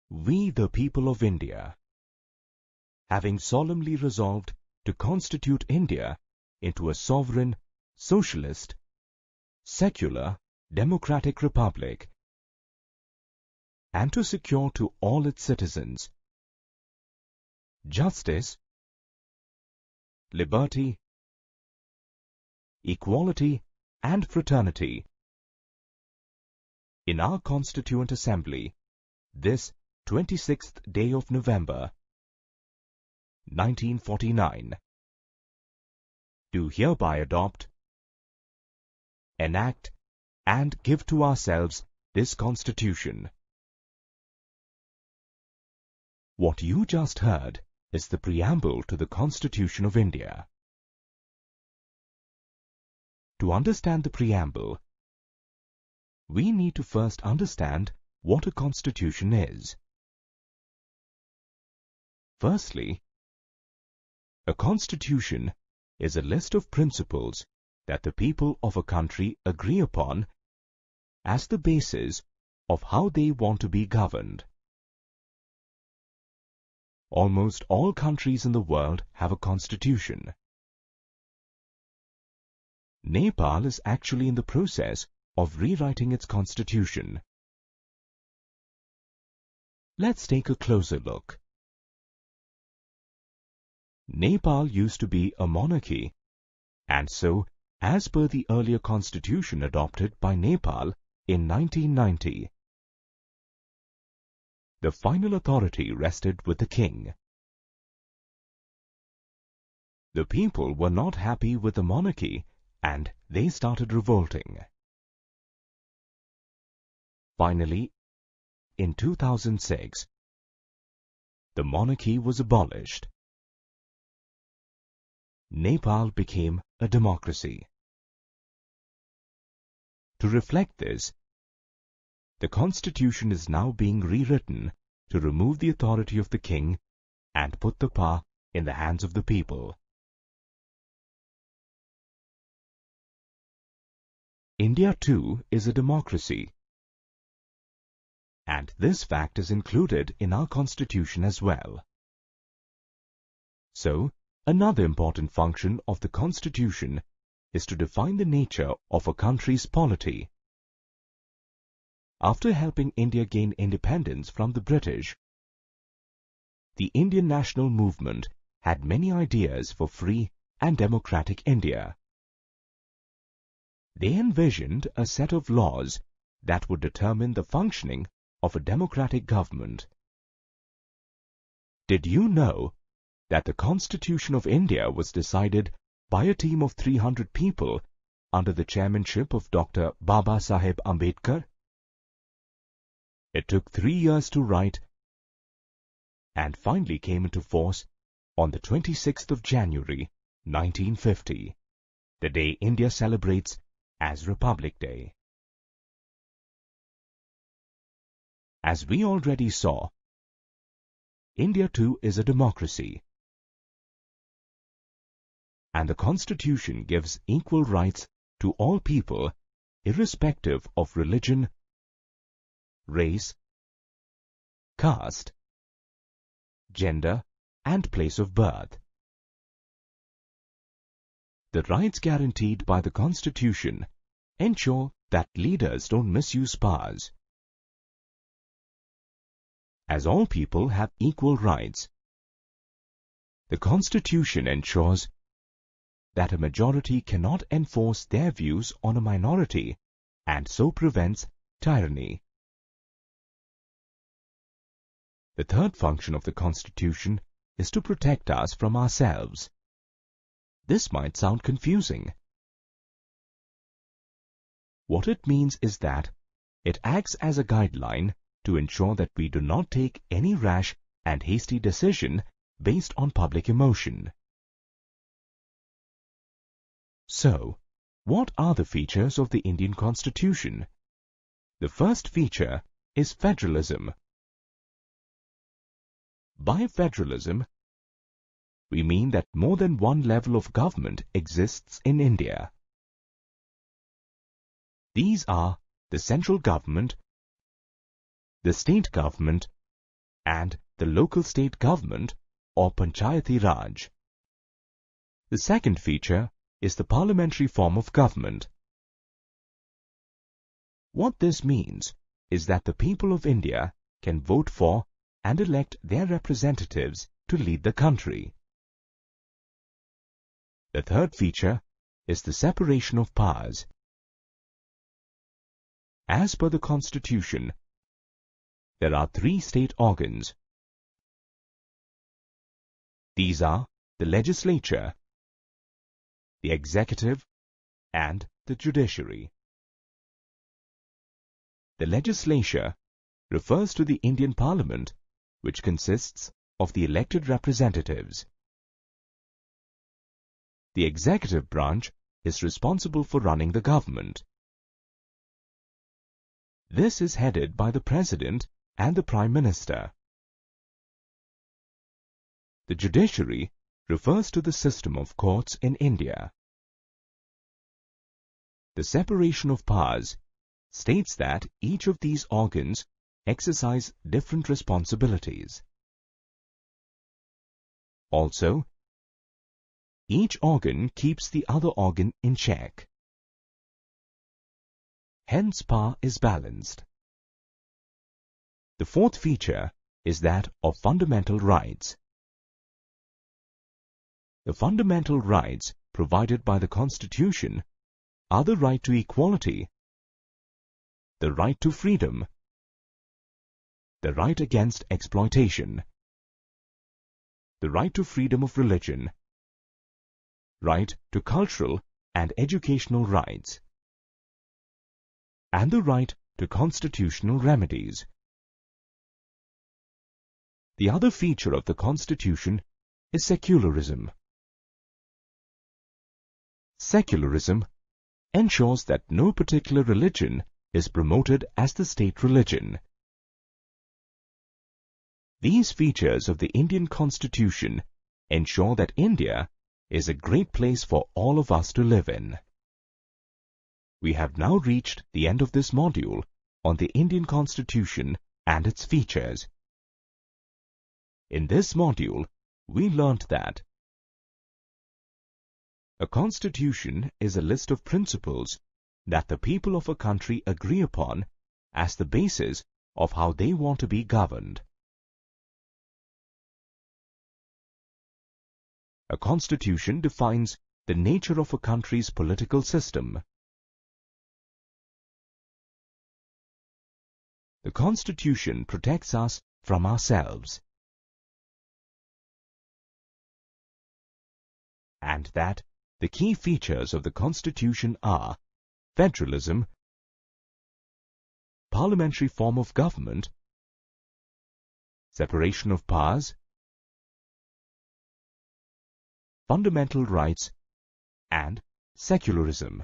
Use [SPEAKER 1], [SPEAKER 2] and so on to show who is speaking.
[SPEAKER 1] We, the people of India, having solemnly resolved to constitute India into a sovereign, socialist, secular, democratic republic, and to secure to all its citizens justice, liberty, equality, and fraternity, in our Constituent Assembly, this 26th day of November, 1949, do hereby adopt, enact, and give to ourselves this Constitution. What you just heard is the preamble to the Constitution of India. To understand the preamble, we need to first understand what a constitution is. Firstly, a constitution is a list of principles that the people of a country agree upon as the basis of how they want to be governed. Almost all countries in the world have a constitution. Nepal is actually in the process of rewriting its constitution. Let's take a closer look. Nepal used to be a monarchy, and so, as per the earlier constitution adopted by Nepal in 1990, the final authority rested with the king. The people were not happy with the monarchy and they started revolting. Finally, in 2006, the monarchy was abolished. Nepal became a democracy. To reflect this, the constitution is now being rewritten to remove the authority of the king and put the power in the hands of the people. India too is a democracy, and this fact is included in our constitution as well. So, another important function of the constitution is to define the nature of a country's polity. After helping India gain independence from the British, the Indian national movement had many ideas for free and democratic India. They envisioned a set of laws that would determine the functioning of a democratic government. Did you know that the Constitution of India was decided by a team of 300 people under the chairmanship of Dr. Baba Saheb Ambedkar? It took 3 years to write and finally came into force on the 26th of January 1950, the day India celebrates as Republic Day. As we already saw, India too is a democracy, and the Constitution gives equal rights to all people irrespective of religion, race, caste, gender, and place of birth. The rights guaranteed by the Constitution ensure that leaders don't misuse powers. As all people have equal rights, the Constitution ensures that a majority cannot enforce their views on a minority and so prevents tyranny. The third function of the Constitution is to protect us from ourselves. This might sound confusing. What it means is that it acts as a guideline to ensure that we do not take any rash and hasty decision based on public emotion. So, what are the features of the Indian Constitution? The first feature is federalism. By federalism, we mean that more than one level of government exists in India. These are the central government, the state government, and the local state government or Panchayati Raj. The second feature is the parliamentary form of government. What this means is that the people of India can vote for and elect their representatives to lead the country. The third feature is the separation of powers. As per the Constitution, there are 3 state organs. These are the legislature, the executive, and the judiciary. The legislature refers to the Indian Parliament, which consists of the elected representatives. The executive branch is responsible for running the government. This is headed by the President and the Prime Minister. The judiciary refers to the system of courts in India. The separation of powers states that each of these organs exercise different responsibilities. Also, each organ keeps the other organ in check. Hence, power is balanced. The fourth feature is that of fundamental rights. The fundamental rights provided by the Constitution are the right to equality, the right to freedom, the right against exploitation, the right to freedom of religion, right to cultural and educational rights, and the right to constitutional remedies. The other feature of the Constitution is secularism. Secularism ensures that no particular religion is promoted as the state religion. These features of the Indian Constitution ensure that India is a great place for all of us to live in. We have now reached the end of this module on the Indian Constitution and its features. In this module, we learnt that a constitution is a list of principles that the people of a country agree upon as the basis of how they want to be governed. A constitution defines the nature of a country's political system. The Constitution protects us from ourselves. And that the key features of the Constitution are federalism, parliamentary form of government, separation of powers, fundamental rights, and secularism.